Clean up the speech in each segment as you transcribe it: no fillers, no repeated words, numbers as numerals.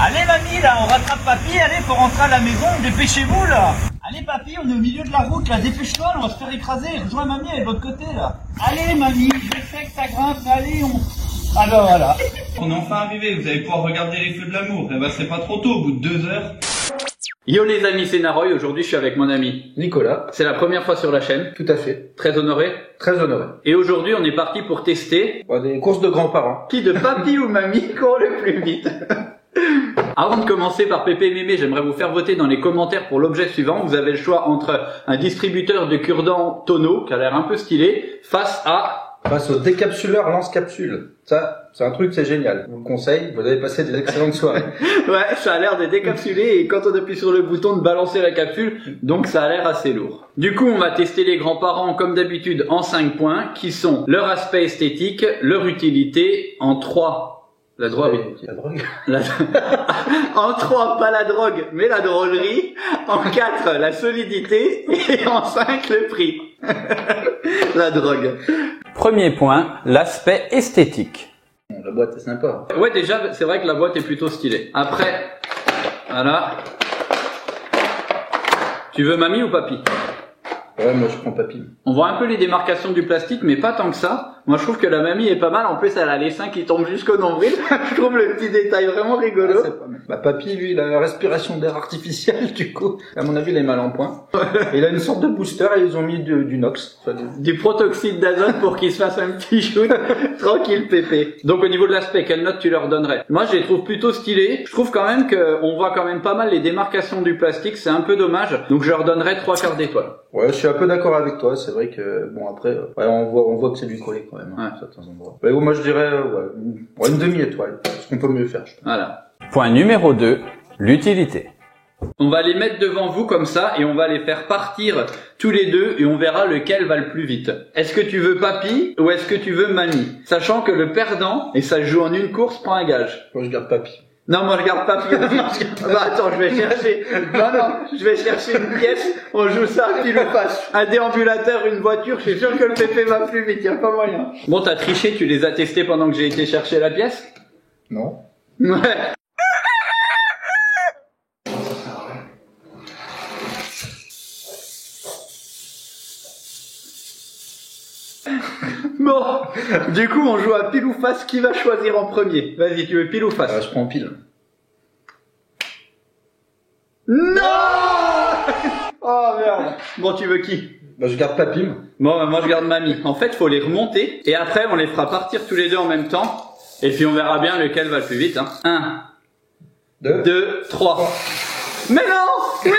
Allez mamie là, on rattrape papy, allez faut rentrer à la maison, dépêchez-vous là. Allez papy, on est au milieu de la route là, dépêche-toi, on va se faire écraser, rejoins mamie, elle est de l'autre côté là. Allez mamie, je sais que ça grimpe, allez on... Ah ben voilà. On est enfin arrivé, vous allez pouvoir regarder les feux de l'amour, et ben c'est pas trop tôt au bout de 2 heures. Yo les amis, c'est Naroy, aujourd'hui je suis avec mon ami Nicolas. C'est la première fois sur la chaîne. Tout à fait. Très honoré. Très honoré. Et aujourd'hui on est parti pour tester Des courses de grands-parents. qui de papy ou mamie court le plus vite. Avant de commencer par Pépé et Mémé, j'aimerais vous faire voter dans les commentaires pour l'objet suivant. Vous avez le choix entre un distributeur de cure-dents tonneau, qui a l'air un peu stylé, face au décapsuleur lance-capsule. Ça, c'est un truc, c'est génial. Je vous le conseille, vous allez passer des excellentes soirées. Ouais, ça a l'air de décapsuler et quand on appuie sur le bouton de balancer la capsule, donc ça a l'air assez lourd. Du coup, on va tester les grands-parents comme d'habitude en 5 points, qui sont leur aspect esthétique, leur utilité, en 3... La drogue. La drogue. En 3, pas la drogue, mais la drôlerie. En 4, la solidité. Et en 5, le prix. La drogue. Premier point, l'aspect esthétique. Bon, la boîte est sympa. Ouais, déjà, c'est vrai que la boîte est plutôt stylée. Après, voilà. Tu veux mamie ou papy? Ouais, moi je prends papy. On voit un peu les démarcations du plastique, mais pas tant que ça. Moi je trouve que la mamie est pas mal, en plus elle a les seins qui tombent jusqu'au nombril. Je trouve le petit détail vraiment rigolo. Ah, c'est pas mal. Bah papy, lui, il a la respiration d'air artificiel, du coup. À mon avis, il est mal en point. Il a une sorte de booster et ils ont mis du Nox. Enfin, du protoxyde d'azote pour qu'il se fasse un petit shoot. Tranquille Pépé. Donc au niveau de l'aspect, quelle note tu leur donnerais? Moi je les trouve plutôt stylés. Je trouve quand même qu'on voit quand même pas mal les démarcations du plastique, c'est un peu dommage. Donc je leur donnerais 3/4 d'étoile. Ouais, je suis un peu d'accord avec toi. C'est vrai que, bon après, ouais, on voit que c'est du collé quand même. Hein, ouais. Certains endroits. Ouais, moi je dirais, une demi-étoile. Ce qu'on peut mieux faire, je pense. Voilà. Point numéro 2, l'utilité. On va les mettre devant vous comme ça et on va les faire partir tous les deux et on verra lequel va le plus vite. Est-ce que tu veux papy ou est-ce que tu veux mamie? Sachant que le perdant, et ça se joue en une course, prend un gage. Moi je garde papy. Non, moi je garde papy. Bah attends, je vais chercher. Non, je vais chercher une pièce. On joue ça pile ou face. Un déambulateur, une voiture. Je suis sûr que le Pépé va plus vite. Y a pas moyen. Bon, t'as triché. Tu les as testés pendant que j'ai été chercher la pièce? Non. Ouais. Bon, du coup on joue à pile ou face, qui va choisir en premier? Vas-y, tu veux pile ou face? Je prends pile. Non. Oh merde. Bon, tu veux qui? Bah je garde papy. Bon, moi je garde mamie. En fait, faut les remonter et après on les fera partir tous les deux en même temps et puis on verra bien lequel va le plus vite. 1, 2, 3. Mais non.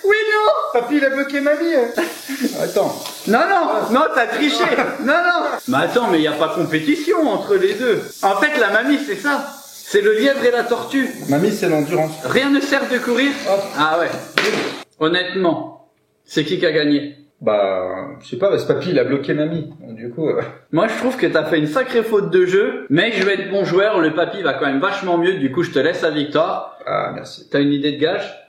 Oui, non. Papy, il a bloqué mamie. Attends. Non, t'as triché. Non. Mais attends, mais il y a pas compétition entre les deux. En fait, la mamie, c'est ça. C'est le lièvre et la tortue. Mamie, c'est l'endurance. Rien ne sert de courir. Hop. Ah ouais. Honnêtement, c'est qui a gagné? Bah, je sais pas, parce que papy, il a bloqué mamie. Donc, du coup, Moi, je trouve que t'as fait une sacrée faute de jeu, mais je vais être bon joueur. Le papy va quand même vachement mieux. Du coup, je te laisse la victoire. Ah, merci. T'as une idée de gage?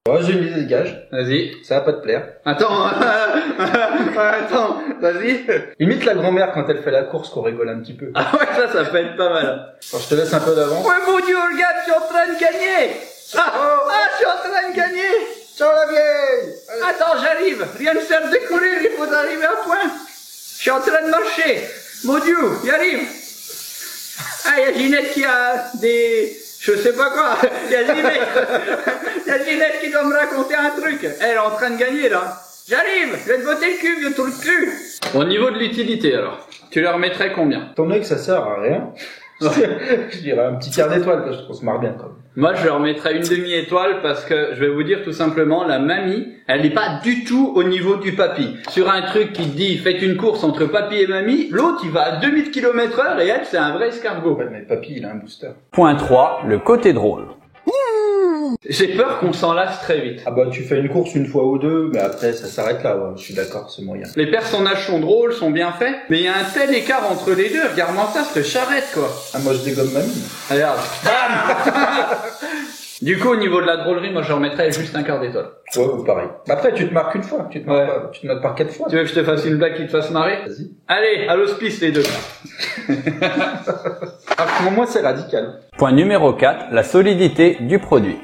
Ouais, j'ai une idée de gage. Vas-y. Ça va pas te plaire. Attends, vas-y. Limite la grand-mère quand elle fait la course qu'on rigole un petit peu. Ah ouais, ça peut être pas mal. Alors, je te laisse un peu d'avance. Ouais, mon Dieu, regarde, je suis en train de gagner. Je suis en train de gagner. Ciao la vieille. Attends, j'arrive. Rien ne sert de courir, il faut arriver à point. Je suis en train de marcher. Mon Dieu, il arrive. Ah, il y a Ginette qui a des... Je sais pas quoi. Il y a Ginette qui doit me raconter un truc. Elle est en train de gagner, là. J'arrive. Je vais te botter le cul, vieux trou de cul. Au niveau de l'utilité, alors. Tu leur mettrais combien? Ton œil, ça sert à rien. Je dirais un petit quart d'étoile, que je trouve ça marre bien, quand même. Moi, je leur mettrais une demi-étoile parce que, je vais vous dire tout simplement, la mamie, elle n'est pas du tout au niveau du papy. Sur un truc qui te dit, faites une course entre papy et mamie, l'autre, il va à 2000 km/h et elle, c'est un vrai escargot. Ouais, mais papy, il a un booster. Point 3, le côté drôle. J'ai peur qu'on s'en lasse très vite. Ah bah, tu fais une course une fois ou deux, mais après, ça s'arrête là, ouais. Je suis d'accord, c'est moyen. Les personnages sont drôles, sont bien faits, mais il y a un tel écart entre les deux. Regarde-moi ça, cette charrette, quoi. Ah, moi, je dégomme mamie. Regarde. Bam. Du coup, au niveau de la drôlerie, moi, je remettrais juste un quart d'étoile. Ouais, pareil. Après, tu te marques une fois. Tu te marques pas, tu te notes par 4 fois. Tu veux que je te fasse une blague qui te fasse marrer? Vas-y. Allez, à l'hospice, les deux. Ah, pour moi, c'est radical. Point numéro 4, la solidité du produit.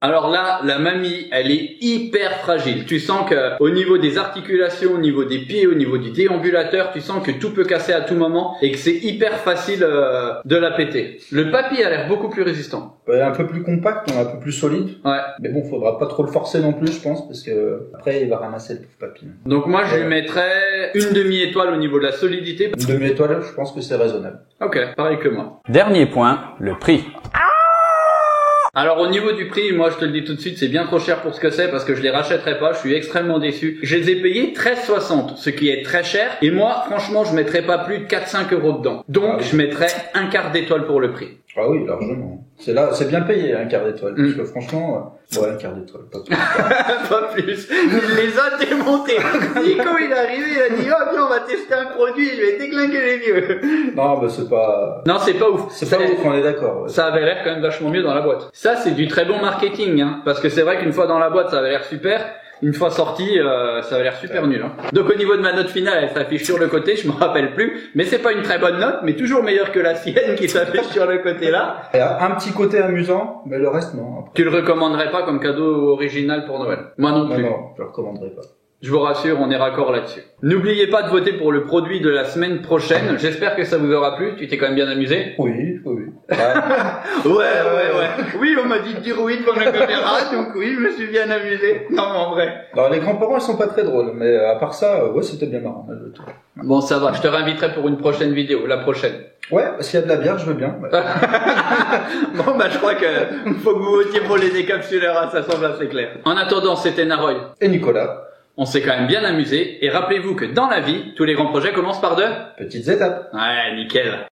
Alors là, la mamie, elle est hyper fragile. Tu sens que au niveau des articulations, au niveau des pieds, au niveau du déambulateur, tu sens que tout peut casser à tout moment et que c'est hyper facile de la péter. Le papy a l'air beaucoup plus résistant. Ouais, un peu plus compact, un peu plus solide. Ouais. Mais bon, faudra pas trop le forcer non plus, je pense, parce que après, il va ramasser le pauvre papy. Donc moi, je lui mettrais une demi-étoile au niveau de la solidité. Une demi-étoile, je pense que c'est raisonnable. Ok, pareil que moi. Dernier point, le prix. Alors au niveau du prix, moi je te le dis tout de suite, c'est bien trop cher pour ce que c'est parce que je les rachèterai pas, je suis extrêmement déçu. Je les ai payés 13,60, ce qui est très cher. Et moi, franchement, je mettrais pas plus de 4-5 euros dedans. Donc je mettrais un quart d'étoile pour le prix. Ah oui, largement. C'est bien payé, un quart d'étoile. Parce que franchement, ouais, un quart d'étoile, pas plus. Pas plus. Il les a démontés. Nico, il est arrivé, il a dit, oh bien, on va tester un produit, je vais déglinguer les vieux. Non, bah c'est pas... Non, c'est pas ouf. C'est pas ouf, on est d'accord. Ouais. Ça avait l'air quand même vachement mieux dans la boîte. Ça, c'est du très bon marketing, hein. Parce que c'est vrai qu'une fois dans la boîte, ça avait l'air super. Une fois sorti, ça avait l'air super nul. Hein. Donc au niveau de ma note finale, elle s'affiche sur le côté, je me rappelle plus, mais c'est pas une très bonne note, mais toujours meilleure que la sienne qui s'affiche sur le côté là. Il y a un petit côté amusant, mais le reste non. Après. Tu le recommanderais pas comme cadeau original pour Noël? Moi non plus. Non, je le recommanderais pas. Je vous rassure, on est raccord là-dessus. N'oubliez pas de voter pour le produit de la semaine prochaine. J'espère que ça vous aura plu. Tu t'es quand même bien amusé? Oui. Ouais. Oui, on m'a dit de dire oui devant la caméra, donc oui, je me suis bien amusé. Non, mais en vrai. Alors, les grands-parents, ils sont pas très drôles, mais à part ça, ouais, c'était bien marrant. Bon, ça va, je te réinviterai pour une prochaine vidéo, la prochaine. Ouais, s'il y a de la bière, je veux bien. Ouais. Bon, bah, je crois que faut que vous votiez pour les décapsuleurs, hein, ça semble assez clair. En attendant, c'était Naroy. Et Nicolas. On s'est quand même bien amusé, et rappelez-vous que dans la vie, tous les grands projets commencent par deux petites étapes. Ouais, nickel.